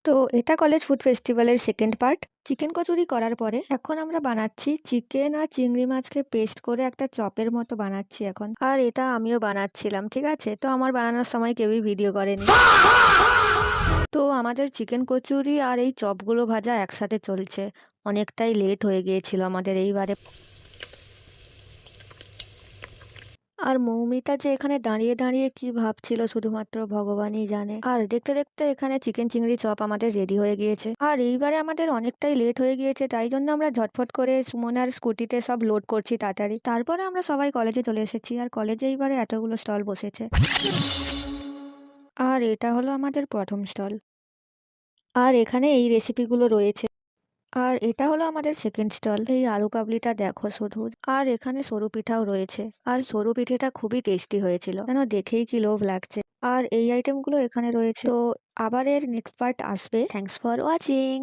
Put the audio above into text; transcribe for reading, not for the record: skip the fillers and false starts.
তো এটা college food ফেস্টিভ্যালের সেকেন্ড পার্ট। চিকেন কচুরি করার পরে এখন আমরা বানাচ্ছি চিকেন আর চিংড়ি মাছকে পেস্ট করে একটা চপের মতো বানাচ্ছি এখন। আর এটা আমিও বানাচ্ছিলাম, ঠিক আছে? তো আমার বানানোর সময় কেউই ভিডিও করেনি। তো আমাদের চিকেন কচুরি আর এই চপগুলো ভাজা একসাথে চলছে। অনেকটাই লেট হয়ে গিয়েছিল আমাদের এইবারে। আর মৌমিতা যে এখানে দাঁড়িয়ে দাঁড়িয়ে কি ভাবছিল শুধুমাত্র ভগবানই জানে। আর দেখতে দেখতে এখানে চিকেন চিংড়ি চপ আমাদের রেডি হয়ে গিয়েছে। আর এইবারে আমাদের অনেকটাই লেট হয়ে গিয়েছে, তাই জন্য আমরা ঝটফট করে সুমনার স্কুটিতে সব লোড করছি তাড়াতাড়ি। তারপরে আমরা সবাই কলেজে চলে এসেছি, আর কলেজে এইবারে এতগুলো স্টল বসেছে। আর এটা হলো আমাদের প্রথম স্টল। আর এখানে এই রেসিপিগুলো রয়েছে। আর এটা হলো আমাদের সেকেন্ড স্টল। এই আলু কাবলিটা দেখো শুধু। আর এখানে সরু পিঠাও রয়েছে। আর সরু পিঠেটা খুবই টেস্টি হয়েছিল, যেন দেখেই কি লোভ লাগছে। আর এই আইটেমগুলো এখানে রয়েছে। তো আবার এর নেক্সট পার্ট আসবে। Thanks for watching.